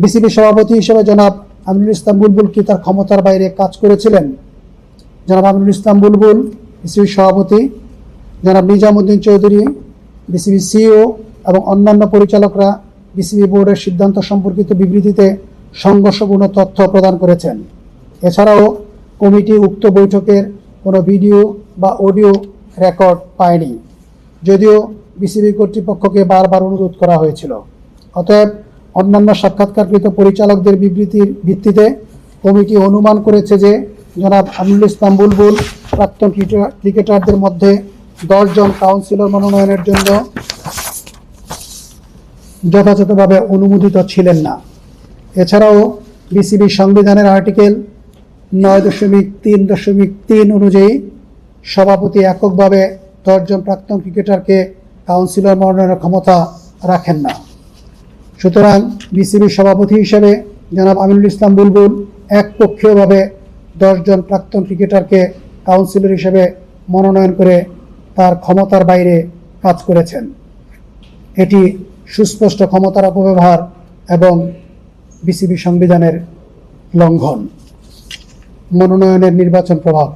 BCB সভাপতি হিসেবে জনাব আমিনুল ইসলাম বুলবুল কি তার ক্ষমতার বাইরে কাজ করেছিলেন? জনাব আমিনুল ইসলাম বুলবুল বিসিবি সভাপতি, জনাব নিজামুদ্দিন চৌধুরী বিসিবি সিইও এবং অন্যান্য পরিচালকরা বিসিবি বোর্ডের সিদ্ধান্ত সম্পর্কিত বিবৃতিতে সংঘর্ষপূর্ণ তথ্য প্রদান করেছেন। এছাড়াও কমিটি উক্ত বৈঠকের কোনো ভিডিও বা অডিও রেকর্ড পায়নি, যদিও বিসিবি কর্তৃপক্ষকে বারবার অনুরোধ করা হয়েছিল। অতএব অন্যান্য সাক্ষাৎকারকৃত পরিচালকদের বিবৃতির ভিত্তিতে কমিটি অনুমান করেছে যে জনাব আমিনুল ইসলাম বুলবুল প্রাক্তন ক্রিকেটারদের মধ্যে 10 জন কাউন্সিলর মনোনয়নের জন্য যথাযথভাবে অনুমোদিত ছিলেন না। এছাড়াও বিসিবি সংবিধানের আর্টিকেল 9.3.3 অনুযায়ী সভাপতি এককভাবে 10 জন প্রাক্তন ক্রিকেটারকে কাউন্সিলর মনোনয়নের ক্ষমতা রাখেন না। সুতরাং বিসিবির সভাপতি হিসেবে জনাব আমিনুল ইসলাম বুলবুল একপক্ষীয়ভাবে 10 জন প্রাক্তন ক্রিকেটারকে কাউন্সিলর হিসেবে মনোনয়ন করে তার ক্ষমতার বাইরে কাজ করেছেন। এটি সুস্পষ্ট ক্ষমতার অপব্যবহার এবং বিসিবি সংবিধানের লঙ্ঘন। মনোনয়নের নির্বাচন প্রভাব।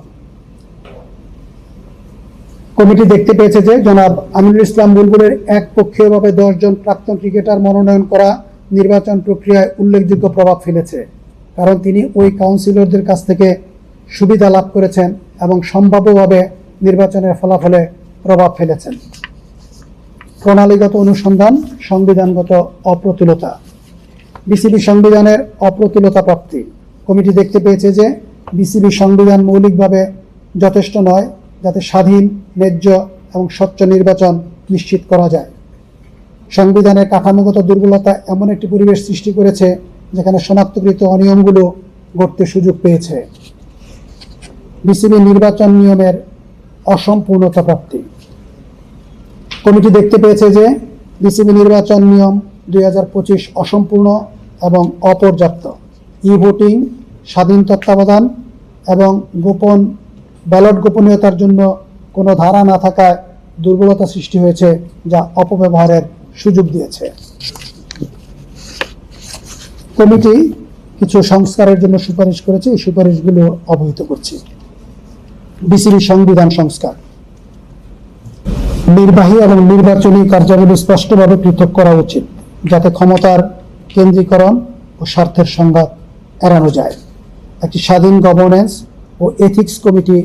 কমিটি দেখতে পেয়েছে যে জনাব আমিনুল ইসলাম বুলবুলের একপক্ষীয়ভাবে 10 জন প্রাক্তন ক্রিকেটার মনোনয়ন করা নির্বাচন প্রক্রিয়ায় উল্লেখযোগ্য প্রভাব ফেলেছে, কারণ তিনি ওই কাউন্সিলরদের কাছ থেকে সুবিধা লাভ করেছেন এবং সম্ভাব্যভাবে নির্বাচনের ফলাফলে প্রভাব ফেলেছেন। প্রণালীগত অনুসন্ধান, সংবিধানগত অপ্রতুলতা। বিসিবি সংবিধানের অপ্রতুলতা প্রাপ্তি। কমিটি দেখতে পেয়েছে যে বিসিবি সংবিধান মৌলিকভাবে যথেষ্ট নয় যাতে স্বাধীন, ন্যায্য এবং স্বচ্ছ নির্বাচন নিশ্চিত করা যায়। সংবিধানের কাঠামোগত দুর্বলতা এমন একটি পরিবেশ সৃষ্টি করেছে যেখানে শনাক্তকৃত অনিয়মগুলো ঘটতে সুযোগ পেয়েছে। বিসিবি নির্বাচন নিয়মের অসম্পূর্ণতা প্রাপ্তি। কমিটি দেখতে পেয়েছে যে বিসিবি নির্বাচন নিয়ম 2025 অসম্পূর্ণ এবং অপর্যাপ্ত। ভোটিং, স্বাধীন তত্ত্বাবধান এবং গোপন ব্যালট গোপনীয়তার জন্য কোনো ধারা না থাকায় দুর্বলতা সৃষ্টি হয়েছে, যা অপব্যবহারের সুযোগ দিয়েছে। কমিটি কিছু সংস্কারের জন্য সুপারিশ করেছে, এই সুপারিশগুলো অবহিত করছি। বিসিবি সংবিধান সংস্কার। নির্বাহী এবং নির্বাচনী কার্যাবলী স্পষ্টভাবে পৃথক করা উচিত, যাতে ক্ষমতার কেন্দ্রীকরণ ও স্বার্থের সংঘাত এড়ানো যায়। একটি স্বাধীন গভর্নেন্স ও এথিক্স কমিটি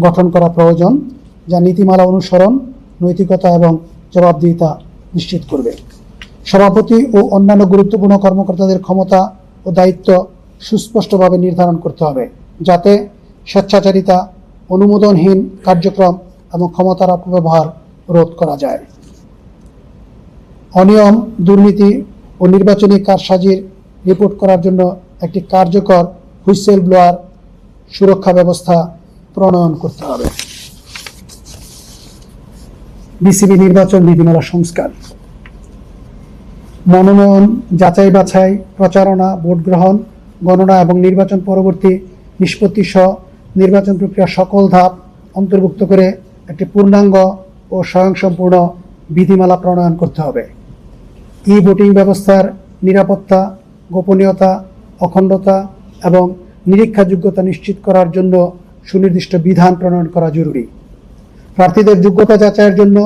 গঠন করা প্রয়োজন, যা নীতিমালা অনুসরণ, নৈতিকতা এবং জবাবদিহিতা নিশ্চিত করবে। সভাপতি ও অন্যান্য গুরুত্বপূর্ণ কর্মকর্তাদের ক্ষমতা ও দায়িত্ব সুস্পষ্টভাবে নির্ধারণ করতে হবে, যাতে স্বেচ্ছাচারিতা, অনুমোদনহীন কার্যক্রম এবং ক্ষমতার অপব্যবহার রোধ করা যায়। অনিয়ম, দুর্নীতি ও নির্বাচনী কারসাজির রিপোর্ট করার জন্য একটি কার্যকর হুইসেল ব্লোয়ার সুরক্ষা ব্যবস্থা প্রণয়ন করতে হবে। বিসিবি নির্বাচন বিধিমালা সংস্কার। মনোনয়ন, যাচাই বাছাই, প্রচারণা, ভোট গ্রহণ, গণনা এবং নির্বাচন পরবর্তী নিষ্পত্তি সহ নির্বাচন প্রক্রিয়ার সকল ধাপ অন্তর্ভুক্ত করে একটি পূর্ণাঙ্গ ও স্বয়ংসম্পূর্ণ বিধিমালা প্রণয়ন করতে হবে। ভোটিং ব্যবস্থার নিরাপত্তা, গোপনীয়তা, অখণ্ডতা এবং নিরীক্ষাযোগ্যতা নিশ্চিত করার জন্য সুনির্দিষ্ট বিধান প্রণয়ন করা জরুরি। প্রার্থীদের যোগ্যতা যাচাইয়ের জন্য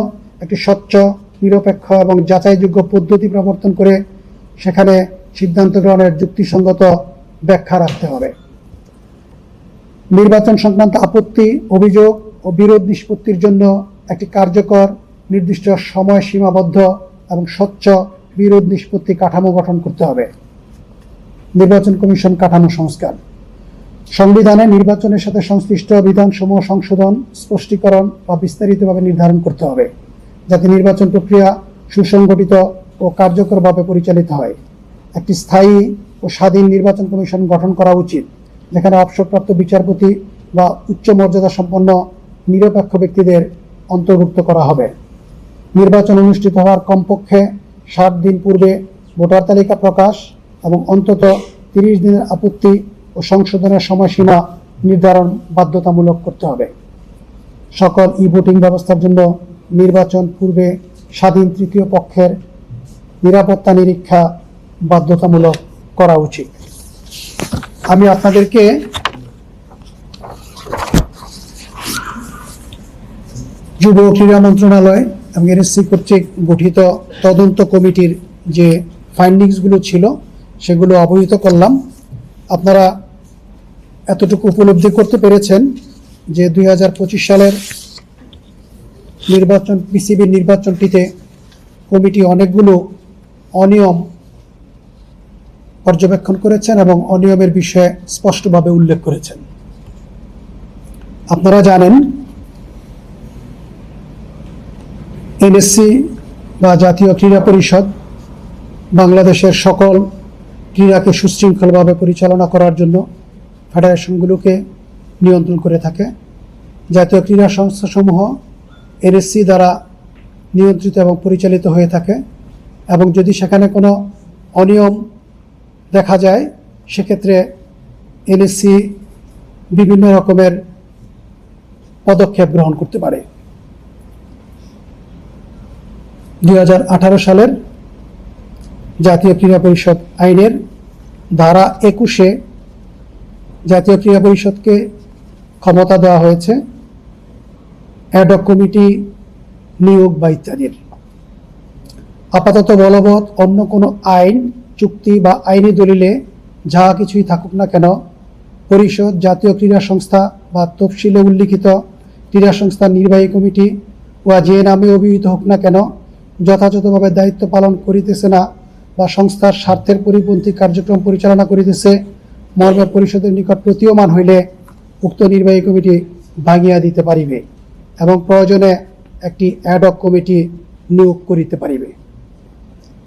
একটি স্বচ্ছ, নিরপেক্ষ এবং যাচাইযোগ্য পদ্ধতি প্রবর্তন করে সেখানে সিদ্ধান্ত গ্রহণের যুক্তিসঙ্গত ব্যাখ্যা রাখতে হবে। নির্বাচন সংক্রান্ত আপত্তি, অভিযোগ ও বিরোধ নিষ্পত্তির জন্য একটি কার্যকর, নির্দিষ্ট সময় সীমাবদ্ধ এবং স্বচ্ছ বিরোধ নিষ্পত্তি কাঠামো গঠন করতে হবে। নির্বাচন কমিশন কাঠামো সংস্কার। সংবিধানে নির্বাচনের সাথে সংশ্লিষ্ট বিধানসমূহ সংশোধন, স্পষ্টীকরণ বা বিস্তারিতভাবে নির্ধারণ করতে হবে, যাতে নির্বাচন প্রক্রিয়া সুসংগঠিত ও কার্যকরভাবে পরিচালিত হয়। একটি স্থায়ী ও স্বাধীন নির্বাচন কমিশন গঠন করা উচিত, যেখানে অবসরপ্রাপ্ত বিচারপতি বা উচ্চ মর্যাদা সম্পন্ন নিরপেক্ষ ব্যক্তিদের অন্তর্ভুক্ত করা হবে। নির্বাচন অনুষ্ঠিত হওয়ার কমপক্ষে 60 দিন পূর্বে ভোটার তালিকা প্রকাশ এবং অন্তত 30 দিনের আপত্তি ও সংশোধনের সময়সীমা নির্ধারণ বাধ্যতামূলক করতে হবে। সকল ভোটিং ব্যবস্থার জন্য নির্বাচন পূর্বে স্বাধীন তৃতীয় পক্ষের নিরাপত্তা নিরীক্ষা বাধ্যতামূলক করা উচিত। আমি আপনাদেরকে যুব ক্রীড়া মন্ত্রণালয় এবং এনএসসি কর্তৃক গঠিত তদন্ত কমিটির যে ফাইন্ডিংসগুলো ছিল সেগুলো অবহিত করলাম। আপনারা এতটুকু উপলব্ধি করতে পেরেছেন যে 2025 সালের নির্বাচন, পিসিবির নির্বাচনটিতে কমিটি অনেকগুলো অনিয়ম পর্যবেক্ষণ করেছেন এবং অনিয়মের বিষয়ে স্পষ্টভাবে উল্লেখ করেছেন। আপনারা জানেন এনএসসি বা জাতীয় ক্রীড়া পরিষদ বাংলাদেশের সকল ক্রীড়াকে সুশৃঙ্খলভাবে পরিচালনা করার জন্য ফেডারেশনগুলোকে নিয়ন্ত্রণ করে থাকে। জাতীয় ক্রীড়া সংস্থাসমূহ এনএসসি দ্বারা নিয়ন্ত্রিত এবং পরিচালিত হয়ে থাকে এবং যদি সেখানে কোনো অনিয়ম দেখা যায় সেক্ষেত্রে এনএসসি বিভিন্ন রকমের পদক্ষেপ গ্রহণ করতে পারে। 2018 সালের জাতীয় ক্রীড়া পরিষদ আইনের ধারা 21-এ জাতীয় ক্রীড়া পরিষদকে ক্ষমতা দেওয়া হয়েছে অ্যাডহক কমিটি নিয়োগ বা ইত্যাদির। আপাতত বলবৎ অন্য কোনো আইন, চুক্তি বা আইনি দলিলে যাহা কিছুই থাকুক না কেন, পরিষদ, জাতীয় ক্রীড়া সংস্থা বা তফসিলে উল্লিখিত ক্রীড়া সংস্থার নির্বাহী কমিটি বা যে নামে অভিহিত হোক না কেন যথাযথভাবে দায়িত্ব পালন করিতেছে না বা সংস্থার স্বার্থের পরিপন্থী কার্যক্রম পরিচালনা করিতেছে মর্মে পরিষদের নিকট প্রতীয়মান হইলে উক্ত নির্বাহী কমিটি ভাঙিয়া দিতে পারিবে এবং প্রয়োজনে একটি অ্যাডহক কমিটি নিয়োগ করিতে পারিবে।